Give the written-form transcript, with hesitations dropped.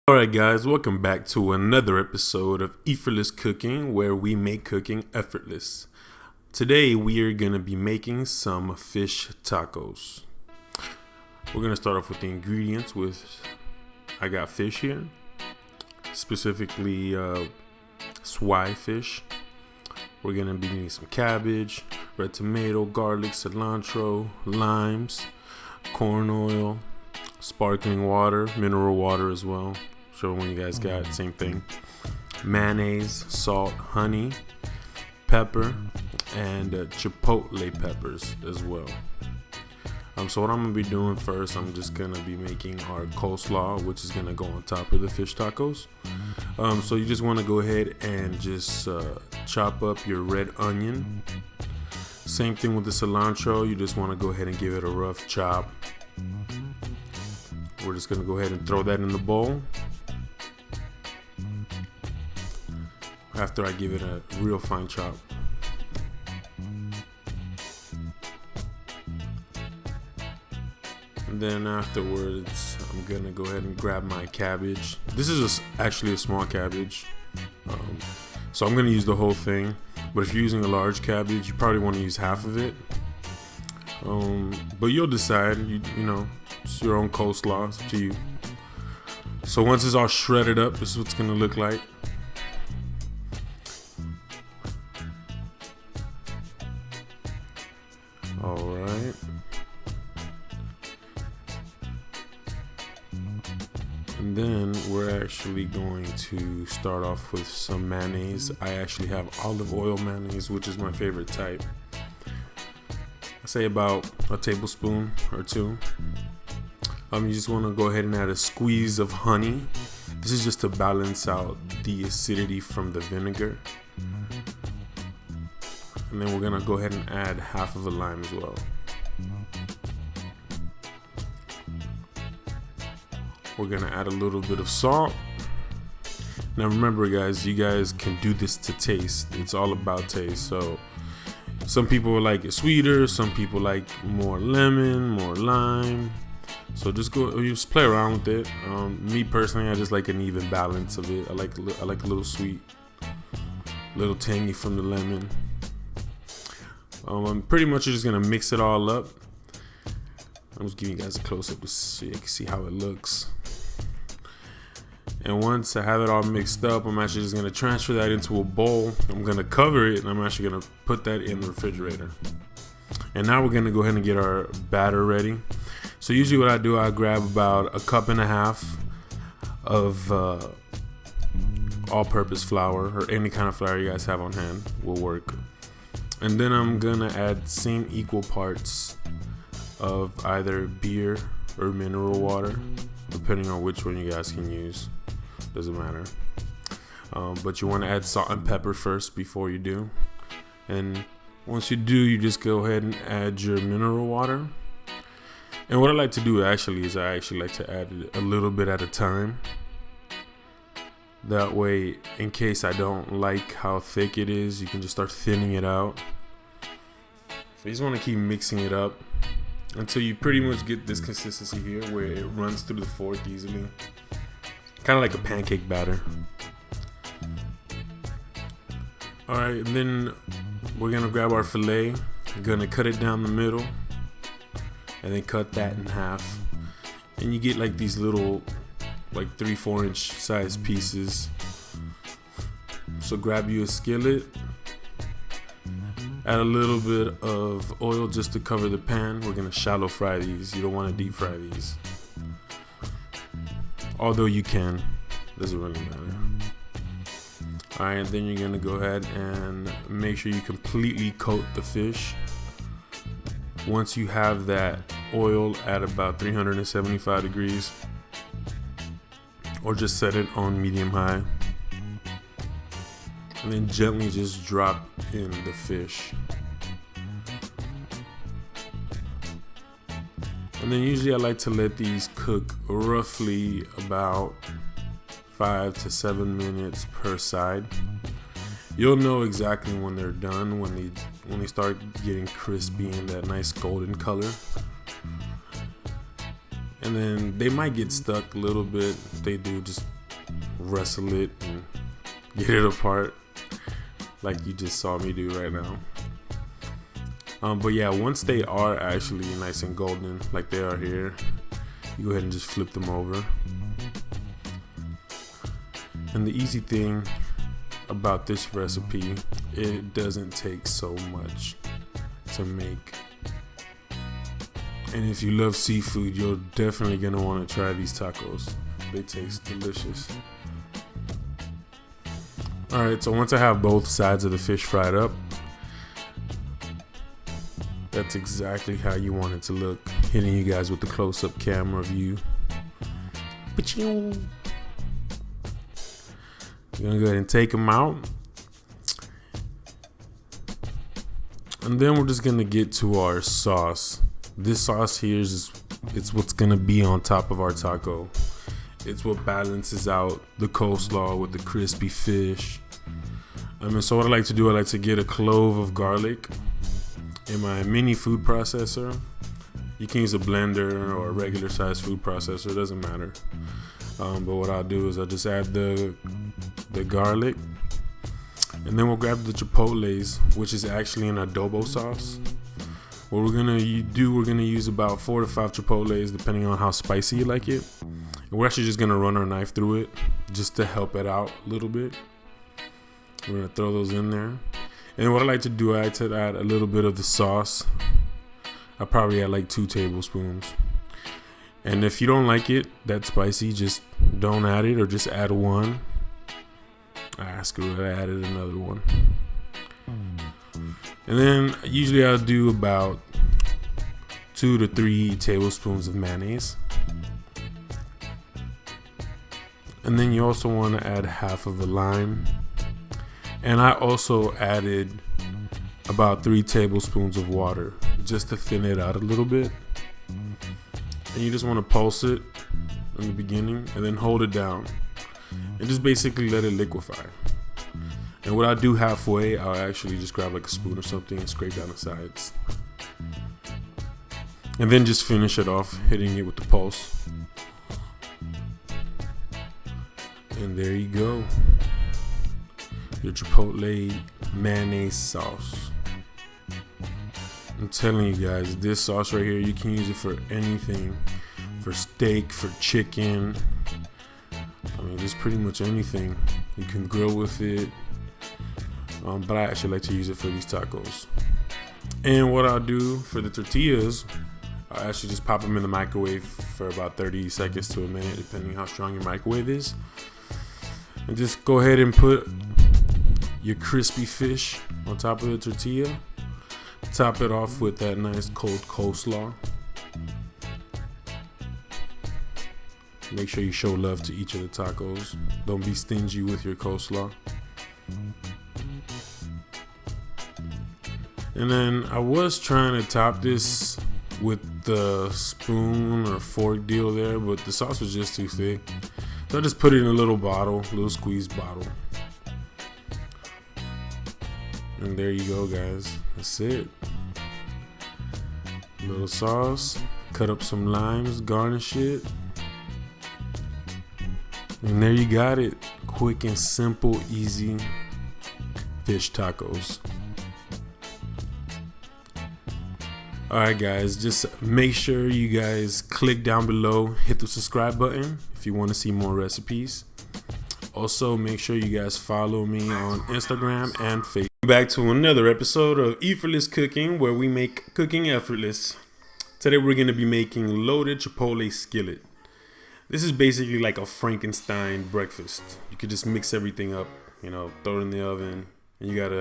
Alright guys, welcome back to another episode of Eatffortless Cooking, where we make cooking effortless. Today we are going to be making some fish tacos. We're going to start off with the ingredients I got fish here, specifically swai fish. We're going to be needing some cabbage, red tomato, garlic, cilantro, limes, corn oil, sparkling water, mineral water as well. Show when you guys got same thing. Mayonnaise, salt, honey, pepper, and chipotle peppers as well. So what I'm gonna be doing first, I'm just gonna be making our coleslaw, which is gonna go on top of the fish tacos. So you just want to go ahead and just chop up your red onion. Same thing with the cilantro. You just want to go ahead and give it a rough chop. We're just gonna go ahead and throw that in the bowl after I give it a real fine chop. And then afterwards, I'm gonna go ahead and grab my cabbage. This is actually a small cabbage, so I'm gonna use the whole thing. But if you're using a large cabbage, you probably want to use half of it. But you'll decide. You know, it's your own coleslaw. It's up to you. So once it's all shredded up, this is what it's gonna look like. Alright. And then we're actually going to start off with some mayonnaise. I actually have olive oil mayonnaise, which is my favorite type. I say about a tablespoon or two. You just want to go ahead and add a squeeze of honey. This is just to balance out the acidity from the vinegar. And then we're gonna go ahead and add half of a lime as well. We're gonna add a little bit of salt. Now remember guys, you guys can do this to taste. It's all about taste. So some people like it sweeter, some people like more lemon, more lime. So just play around with it. Me personally, I just like an even balance of it. I like a little sweet, little tangy from the lemon. I'm pretty much just gonna mix it all up. I'm just giving you guys a close up so you can see how it looks. And once I have it all mixed up, I'm actually just gonna transfer that into a bowl. I'm gonna cover it, and I'm actually gonna put that in the refrigerator. And now we're gonna go ahead and get our batter ready. So usually what I do, I grab about a cup and a half of all-purpose flour, or any kind of flour you guys have on hand will work. And then I'm gonna add same equal parts of either beer or mineral water, depending on which one you guys can use. Doesn't matter. But you want to add salt and pepper first before you do. And once you do, you just go ahead and add your mineral water. And what I like to do actually is I like to add it a little bit at a time. That way, in case I don't like how thick it is, you can just start thinning it out. So you just want to keep mixing it up until you pretty much get this consistency here where it runs through the fork easily. Kind of like a pancake batter. Alright, and then we're going to grab our filet. Going to cut it down the middle. And then cut that in half. And you get like these little like 3-4 inch size pieces. So grab you a skillet, add a little bit of oil just to cover the pan. We're gonna shallow fry these. You don't want to deep fry these, although you can, doesn't really matter. Alright, and then you're gonna go ahead and make sure you completely coat the fish. Once you have that oil at about 375 degrees, or just set it on medium high, and then gently just drop in the fish. And then usually I like to let these cook roughly about 5 to 7 minutes per side. You'll know exactly when they're done when they start getting crispy and that nice golden color. And then they might get stuck a little bit. If they do, just wrestle it and get it apart like you just saw me do right now. But yeah, once they are actually nice and golden like they are here, you go ahead and just flip them over. And the easy thing about this recipe, it doesn't take so much to make. And if you love seafood, you're definitely gonna want to try these tacos. They taste delicious. Alright, so once I have both sides of the fish fried up, that's exactly how you want it to look. Hitting you guys with the close-up camera view. You're gonna go ahead and take them out. And then we're just gonna get to our sauce. This sauce here it's what's gonna be on top of our taco. It's what balances out the coleslaw with the crispy fish. So what I like to do, I like to get a clove of garlic in my mini food processor. You can use a blender or a regular size food processor, it doesn't matter. But what I'll do is I'll just add the garlic, and then we'll grab the chipotles, which is actually an adobo sauce. What we're gonna use about 4 to 5 chipotles, depending on how spicy you like it. And we're actually just gonna run our knife through it just to help it out a little bit. We're gonna throw those in there. And what I like to do, I like to add a little bit of the sauce. I probably add like 2 tablespoons. And if you don't like it that spicy, just don't add it, or just add 1. Screw it, I added another one. And then usually I'll do about 2 to 3 tablespoons of mayonnaise. And then you also want to add half of a lime. And I also added about 3 tablespoons of water just to thin it out a little bit. And you just want to pulse it in the beginning and then hold it down and just basically let it liquefy. And what I do halfway, I'll actually just grab like a spoon or something and scrape down the sides. And then just finish it off, hitting it with the pulse. And there you go. Your chipotle mayonnaise sauce. I'm telling you guys, this sauce right here, you can use it for anything. For steak, for chicken. Just pretty much anything. You can grill with it. But I actually like to use it for these tacos. And what I'll do for the tortillas, I'll actually just pop them in the microwave for about 30 seconds to a minute, depending on how strong your microwave is. And just go ahead and put your crispy fish on top of the tortilla. Top it off with that nice cold coleslaw. Make sure you show love to each of the tacos. Don't be stingy with your coleslaw. And then I was trying to top this with the spoon or fork deal there, but the sauce was just too thick. So I just put it in a little bottle, little squeezed bottle. And there you go, guys. That's it. Little sauce. Cut up some limes, garnish it. And there you got it. Quick and simple, easy fish tacos. Alright guys, just make sure you guys click down below, hit the subscribe button if you want to see more recipes. Also, make sure you guys follow me on Instagram and Facebook. Back to another episode of Eatffortless Cooking, where we make cooking effortless. Today we're going to be making loaded chipotle skillet. This is basically like a Frankenstein breakfast. You could just mix everything up, throw it in the oven, and you gotta